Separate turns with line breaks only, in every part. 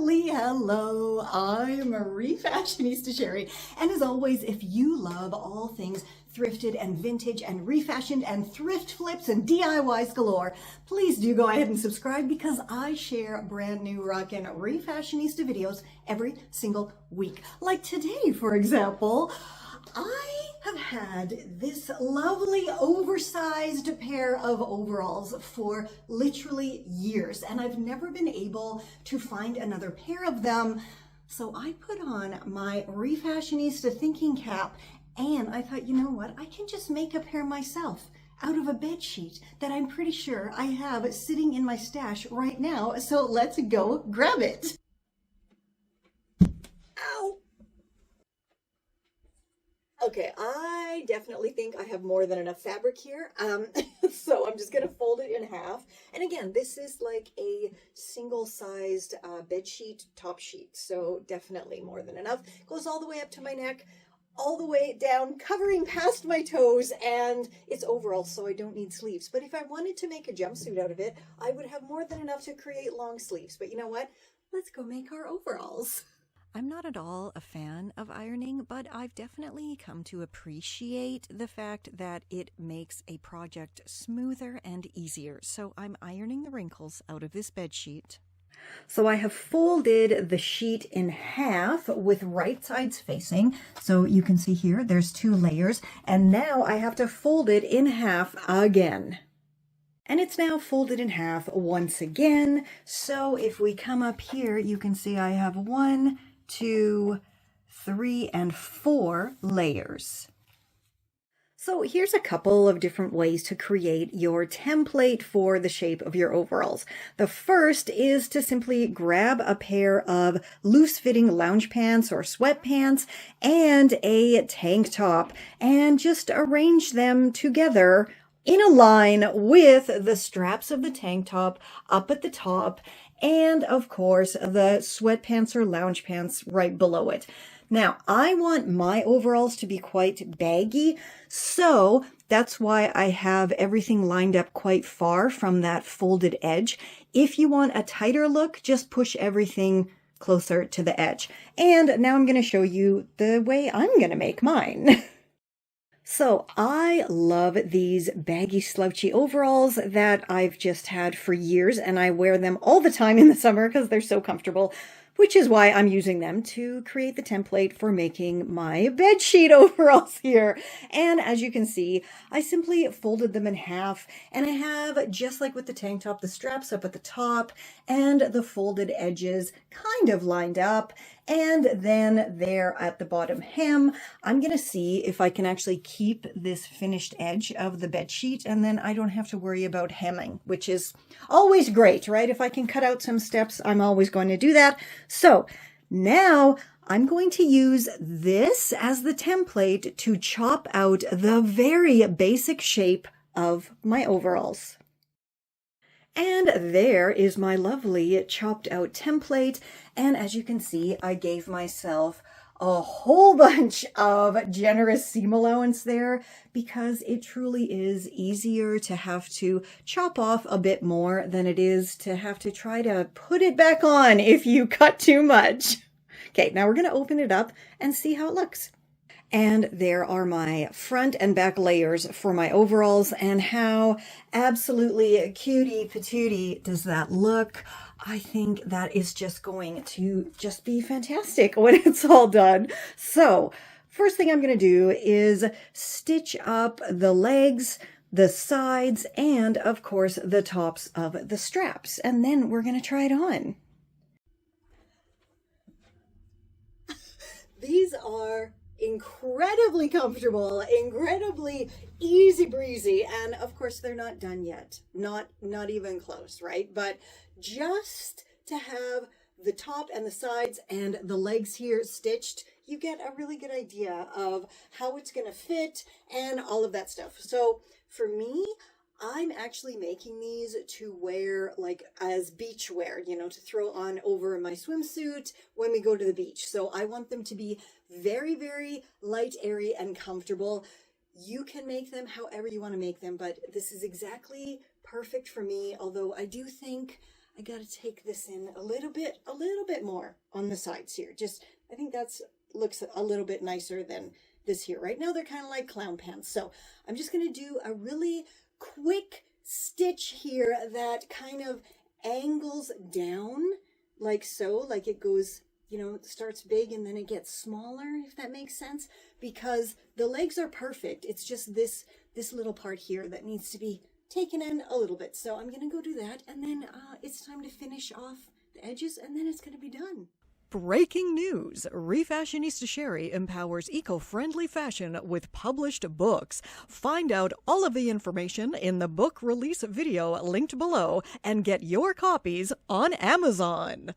Hello, I'm Refashionista Sheri, and as always, if you love all things thrifted and vintage and refashioned and thrift flips and DIYs galore, please do go ahead and subscribe because I share brand new rockin' refashionista videos every single week. Like today, for example, I have had this lovely oversized pair of overalls for literally years, and I've never been able to find another pair of them. So I put on my Refashionista thinking cap, and I thought, you know what, I can just make a pair myself out of a bed sheet that I'm pretty sure I have sitting in my stash right now. So let's go grab it. Ow! Okay, I definitely think I have more than enough fabric here, so I'm just going to fold it in half. And again, this is like a single-sized bed sheet, top sheet, so definitely more than enough. Goes all the way up to my neck, all the way down, covering past my toes, and it's overalls, so I don't need sleeves. But if I wanted to make a jumpsuit out of it, I would have more than enough to create long sleeves. But you know what? Let's go make our overalls.
I'm not at all a fan of ironing, but I've definitely come to appreciate the fact that it makes a project smoother and easier. So I'm ironing the wrinkles out of this bed sheet.
So I have folded the sheet in half with right sides facing. So you can see here, there's 2 layers. And now I have to fold it in half again. And it's now folded in half once again. So if we come up here, you can see I have 1, 2, 3, and 4 layers. So here's a couple of different ways to create your template for the shape of your overalls. The first is to simply grab a pair of loose-fitting lounge pants or sweatpants and a tank top and just arrange them together in a line with the straps of the tank top up at the top and, of course, the sweatpants or lounge pants right below it. Now, I want my overalls to be quite baggy, so that's why I have everything lined up quite far from that folded edge. If you want a tighter look, just push everything closer to the edge. And now I'm going to show you the way I'm going to make mine. So I love these baggy slouchy overalls that I've just had for years, and I wear them all the time in the summer because they're so comfortable, which is why I'm using them to create the template for making my bedsheet overalls here. And as you can see, I simply folded them in half, and I have, just like with the tank top, the straps up at the top and the folded edges kind of lined up. And then there at the bottom hem, I'm going to see if I can actually keep this finished edge of the bed sheet, and then I don't have to worry about hemming, which is always great, right? If I can cut out some steps, I'm always going to do that. So now I'm going to use this as the template to chop out the very basic shape of my overalls. And there is my lovely chopped out template. And as you can see, I gave myself a whole bunch of generous seam allowance there because it truly is easier to have to chop off a bit more than it is to have to try to put it back on if you cut too much. Okay, now we're going to open it up and see how it looks. And there are my front and back layers for my overalls, and how absolutely cutie patootie does that look. I think that is just going to just be fantastic when it's all done. So first thing I'm going to do is stitch up the legs, the sides, and of course the tops of the straps. And then we're going to try it on. These are incredibly comfortable, incredibly easy breezy, and of course they're not done yet, not even close, right? But just to have the top and the sides and the legs here stitched, you get a really good idea of how it's going to fit and all of that stuff. So for me, I'm actually making these to wear like as beach wear, you know, to throw on over my swimsuit when we go to the beach. So I want them to be very, very light, airy, and comfortable. You can make them however you want to make them, but this is exactly perfect for me. Although I do think I got to take this in a little bit more on the sides here. Just, I think looks a little bit nicer than this here. Right now they're kind of like clown pants. So I'm just going to do a really quick stitch here that kind of angles down like so, like it goes, you know, it starts big and then it gets smaller, if that makes sense, because the legs are perfect. It's just this little part here that needs to be taken in a little bit. So I'm going to go do that, and then it's time to finish off the edges, and then it's going to be done.
Breaking news! Refashionista Sheri empowers eco-friendly fashion with published books. Find out all of the information in the book release video linked below and get your copies on Amazon.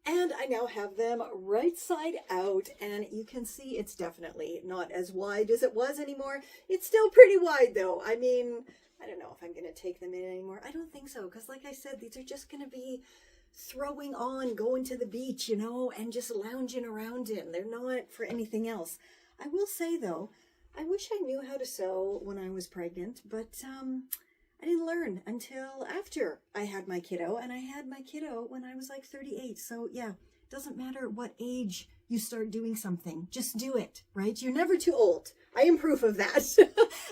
And I now have them right side out, and you can see it's definitely not as wide as it was anymore. It's still pretty wide though. I mean, I don't know if I'm going to take them in anymore. I don't think so, because like I said, these are just going to be throwing on, going to the beach, you know, and just lounging around in. They're not for anything else. I will say though, I wish I knew how to sew when I was pregnant, but I didn't learn until after I had my kiddo, and I had my kiddo when I was like 38. So yeah, it doesn't matter what age you start doing something, just do it, right? You're never too old. I am proof of that.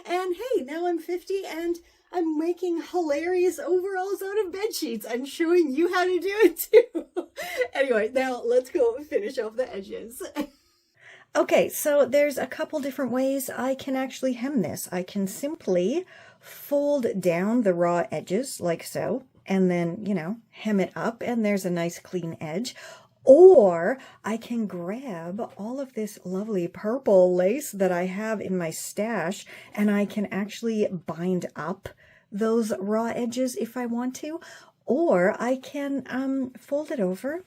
And hey, now I'm 50 and I'm making hilarious overalls out of bed sheets. I'm showing you how to do it too. Anyway, now let's go finish off the edges.
Okay, so there's a couple different ways I can actually hem this. I can simply fold down the raw edges like so, and then, you know, hem it up, and there's a nice clean edge. Or I can grab all of this lovely purple lace that I have in my stash, and I can actually bind up those raw edges if I want to. Or I can fold it over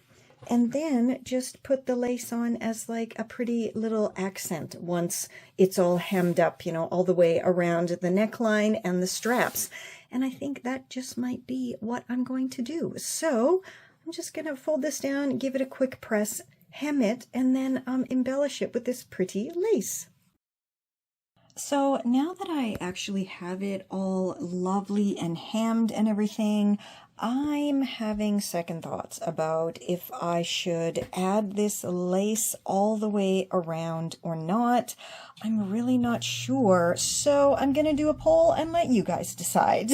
and then just put the lace on as like a pretty little accent once it's all hemmed up, you know, all the way around the neckline and the straps. And I think that just might be what I'm going to do. So I'm just going to fold this down, give it a quick press, hem it, and then embellish it with this pretty lace. So now that I actually have it all lovely and hemmed and everything, I'm having second thoughts about if I should add this lace all the way around or not. I'm really not sure, so I'm going to do a poll and let you guys decide.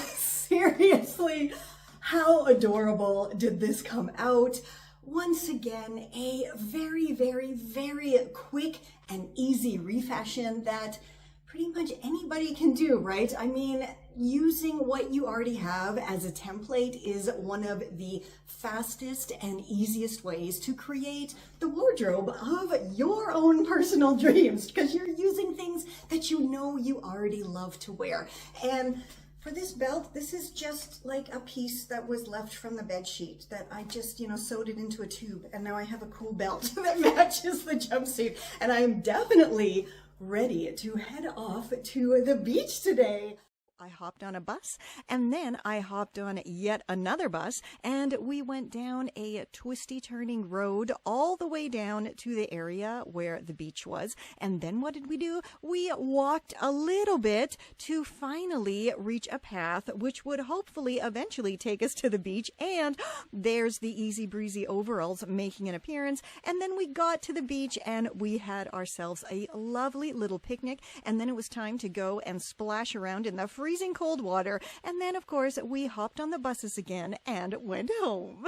Seriously, how adorable did this come out? Once again, a very, very, very quick and easy refashion that pretty much anybody can do, right? I mean, using what you already have as a template is one of the fastest and easiest ways to create the wardrobe of your own personal dreams, because you're using things that you know you already love to wear. And for this belt, this is just like a piece that was left from the bed sheet that I just, you know, sewed it into a tube, and now I have a cool belt that matches the jumpsuit, and I am definitely ready to head off to the beach today.
I hopped on a bus, and then I hopped on yet another bus, and we went down a twisty turning road all the way down to the area where the beach was. And then what did we do? We walked a little bit to finally reach a path which would hopefully eventually take us to the beach. And there's the easy breezy overalls making an appearance. And then we got to the beach and we had ourselves a lovely little picnic. And then it was time to go and splash around in the freezing cold water, and then of course we hopped on the buses again and went home.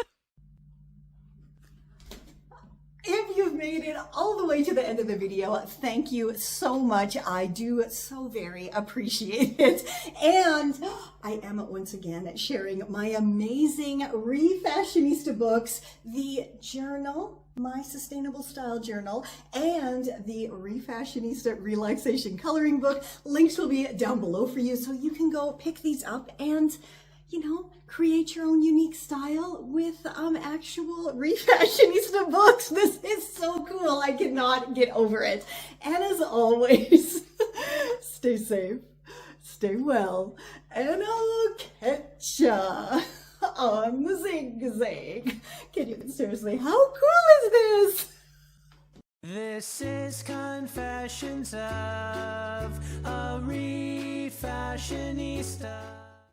If you've made it all the way to the end of the video, thank you so much. I do so very appreciate it. And I am once again sharing my amazing Refashionista books, the journal, my sustainable style journal, and the Refashionista relaxation coloring book. Links will be down below for you, so you can go pick these up and, you know, create your own unique style with actual Refashionista books. This is so cool. I cannot get over it. And as always, stay safe, stay well, and I'll catch ya on the zigzag. Can you seriously, how cool is this?
This is Confessions of a Refashionista.